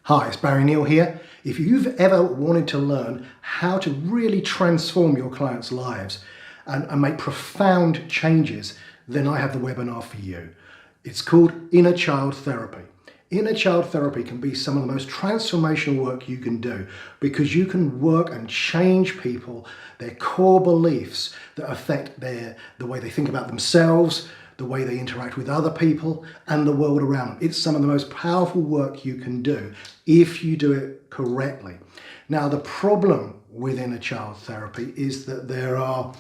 Hi, it's Barry Neal here. If you've ever wanted to learn how to really transform your clients' lives and make profound changes, then I have the webinar for you. It's called Inner Child Therapy. Inner child therapy can be some of the most transformational work you can do because you can work and change people, their core beliefs that affect the way they think about themselves, the way they interact with other people and the world around them. It's some of the most powerful work you can do if you do it correctly. Now, the problem with inner child therapy is that there are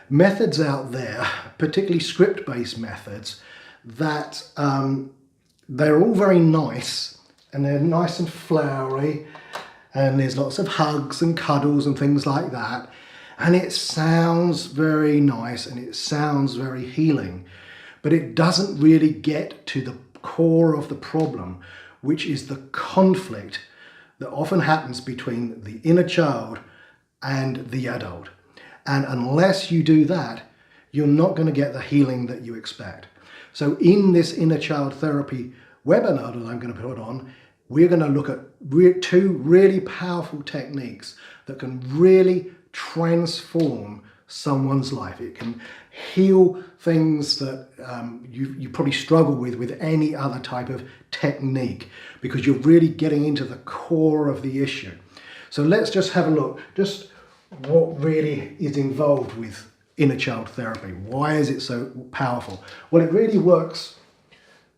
methods out there, particularly script-based methods, that they're all very nice and they're nice and flowery and there's lots of hugs and cuddles and things like that. And it sounds very nice and it sounds very healing. But it doesn't really get to the core of the problem, which is the conflict that often happens between the inner child and the adult. And unless you do that, you're not going to get the healing that you expect. So in this inner child therapy webinar that I'm going to put on, we're going to look at two really powerful techniques that can really transform someone's life. It can heal things that you probably struggle with any other type of technique because you're really getting into the core of the issue. So let's just have a look, just what really is involved with inner child therapy. Why is it so powerful? Well, it really works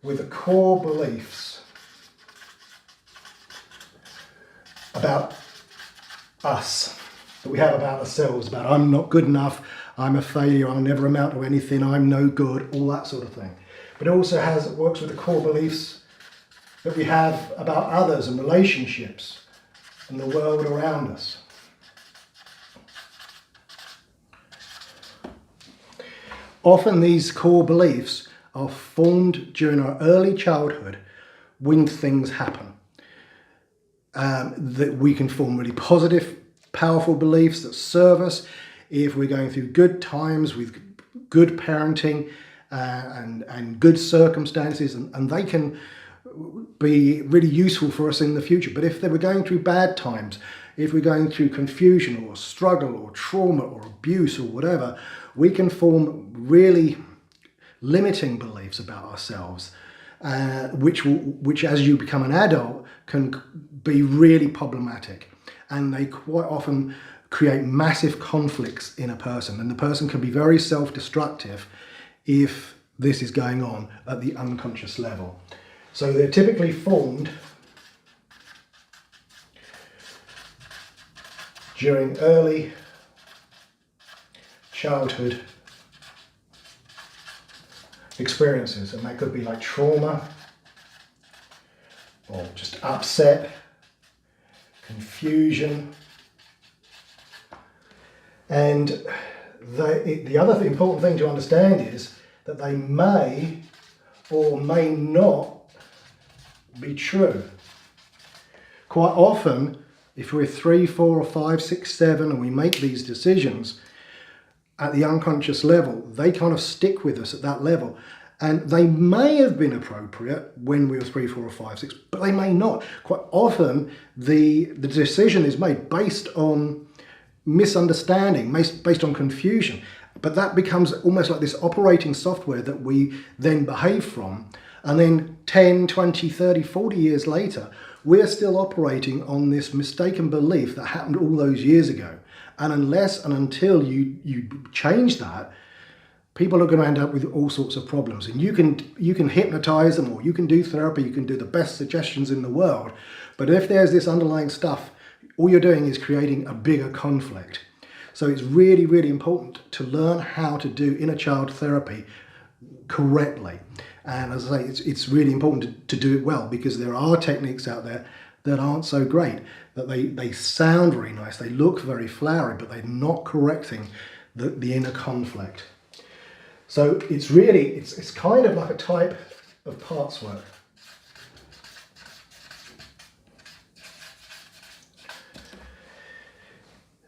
with the core beliefs about us, that we have about ourselves, about I'm not good enough, I'm a failure, I'll never amount to anything, I'm no good, all that sort of thing. But it also works with the core beliefs that we have about others and relationships and the world around us. Often these core beliefs are formed during our early childhood when things happen. That we can form really positive, powerful beliefs that serve us if we're going through good times with good parenting and good circumstances, and they can be really useful for us in the future. But if they were going through bad times, if we're going through confusion or struggle or trauma or abuse or whatever, we can form really limiting beliefs about ourselves, which as you become an adult can be really problematic, and they quite often create massive conflicts in a person, and the person can be very self-destructive if this is going on at the unconscious level. So they're typically formed during early childhood experiences, and that could be like trauma or just upset, confusion. And the other important thing to understand is that they may or may not be true. Quite often, if we're 3, 4 or 5, 6, 7 and we make these decisions at the unconscious level, they kind of stick with us at that level. And they may have been appropriate when we were 3, 4 or 5, 6, but they may not. Quite often, the decision is made based on misunderstanding, based on confusion. But that becomes almost like this operating software that we then behave from. And then 10, 20, 30, 40 years later, we're still operating on this mistaken belief that happened all those years ago. And unless and until you change that, people are going to end up with all sorts of problems. And you can hypnotize them, or you can do therapy, you can do the best suggestions in the world. But if there's this underlying stuff, all you're doing is creating a bigger conflict. So it's really, really important to learn how to do inner child therapy correctly. And as I say, it's really important to do it well, because there are techniques out there that aren't so great, that they sound very nice, they look very flowery, but they're not correcting the inner conflict. So it's kind of like a type of parts work.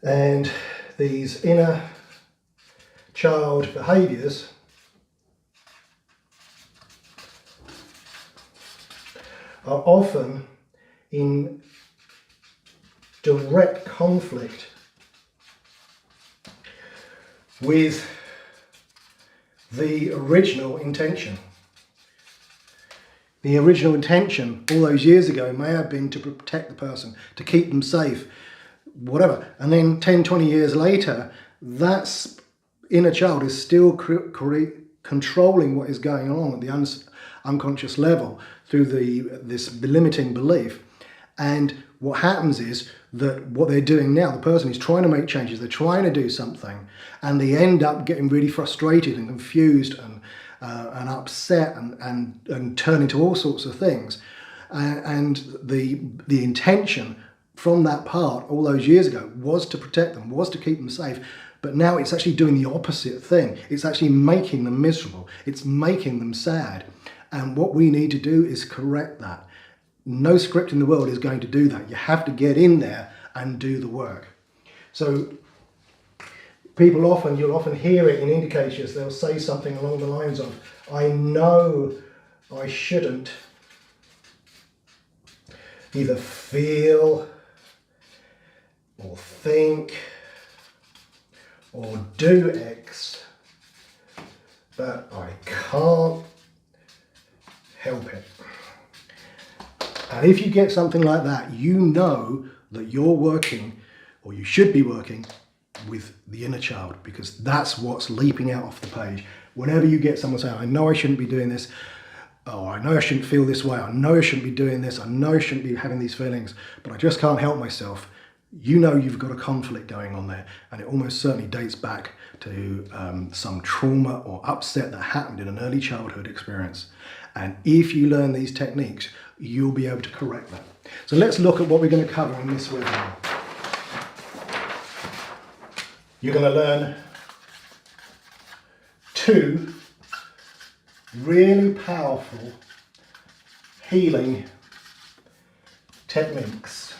And these inner child behaviours are often in direct conflict with the original intention. The original intention all those years ago may have been to protect the person, to keep them safe, whatever. And then 10, 20 years later, that inner child is still controlling what is going on at the unconscious level through this limiting belief. And what happens is that what they're doing now, the person is trying to make changes, they're trying to do something, and they end up getting really frustrated and confused and upset and turn into all sorts of things. And the intention from that part all those years ago was to protect them, was to keep them safe. But now it's actually doing the opposite thing. It's actually making them miserable. It's making them sad. And what we need to do is correct that. No script in the world is going to do that. You have to get in there and do the work. So you'll often hear it in indicators. They'll say something along the lines of, I know I shouldn't either feel or think or do X, but I can't help it. And if you get something like that, you know that you're working, or you should be working, with the inner child, because that's what's leaping out off the page. Whenever you get someone saying, I know I shouldn't be doing this, oh, I know I shouldn't feel this way, I know I shouldn't be doing this, I know I shouldn't be having these feelings, but I just can't help myself, you know you've got a conflict going on there, and it almost certainly dates back to some trauma or upset that happened in an early childhood experience. And if you learn these techniques, you'll be able to correct that. So let's look at what we're going to cover in this webinar. You're going to learn 2 really powerful healing techniques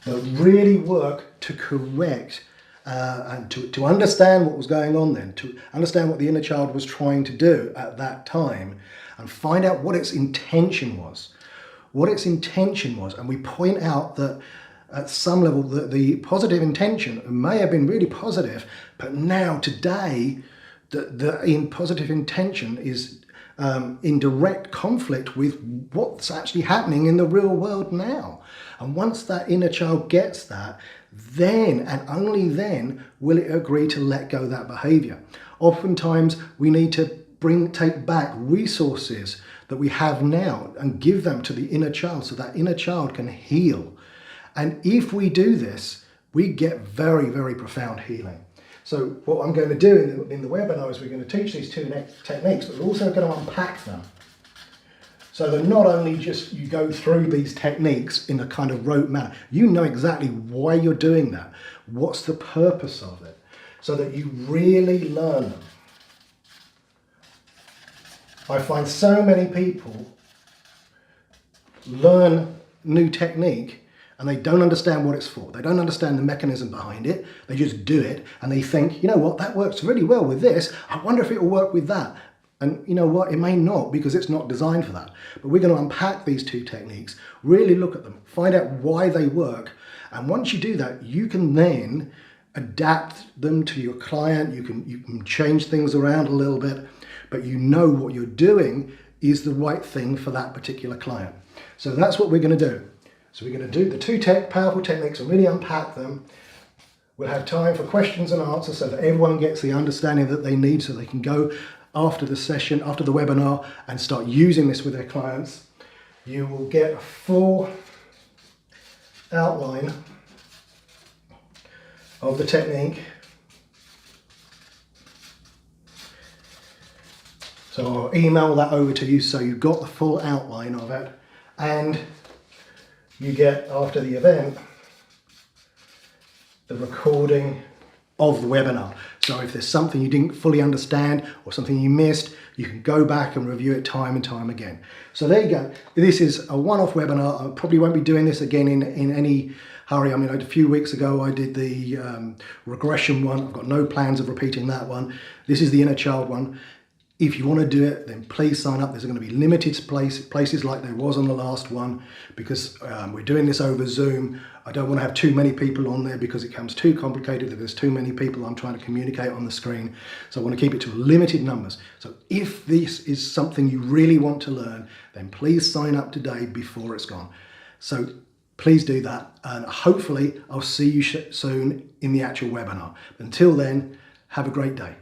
that really work to correct and to understand what was going on then, to understand what the inner child was trying to do at that time, and find out what its intention was. What its intention was. And we point out that at some level the positive intention may have been really positive, but now today the positive intention is in direct conflict with what's actually happening in the real world now. And once that inner child gets that, then and only then will it agree to let go of that behavior. Oftentimes we need to take back resources that we have now and give them to the inner child so that inner child can heal. And if we do this, we get very, very profound healing. So what I'm going to do in the webinar is we're going to teach these 2 techniques, but we're also going to unpack them. So that not only just you go through these techniques in a kind of rote manner, you know exactly why you're doing that. What's the purpose of it? So that you really learn them. I find so many people learn new technique and they don't understand what it's for. They don't understand the mechanism behind it. They just do it and they think, you know what, that works really well with this. I wonder if it will work with that. And you know what, it may not, because it's not designed for that. But we're going to unpack these 2 techniques, really look at them, find out why they work. And once you do that, you can then adapt them to your client. You can change things around a little bit, but you know what you're doing is the right thing for that particular client. So that's what we're going to do. So we're going to do the 2 powerful techniques and really unpack them. We'll have time for questions and answers so that everyone gets the understanding that they need so they can go after the session, after the webinar, and start using this with their clients. You will get a full outline of the technique. So I'll email that over to you so you've got the full outline of it, and you get, after the event, the recording of the webinar. So if there's something you didn't fully understand or something you missed, you can go back and review it time and time again. So there you go. This is a one-off webinar. I probably won't be doing this again in any hurry. I mean, a few weeks ago I did the regression one. I've got no plans of repeating that one. This is the inner child one. If you want to do it, then please sign up. There's going to be limited places like there was on the last one, because we're doing this over Zoom. I don't want to have too many people on there because it becomes too complicated if there's too many people I'm trying to communicate on the screen. So I want to keep it to limited numbers. So if this is something you really want to learn, then please sign up today before it's gone. So please do that, and hopefully I'll see you soon in the actual webinar. Until then, have a great day.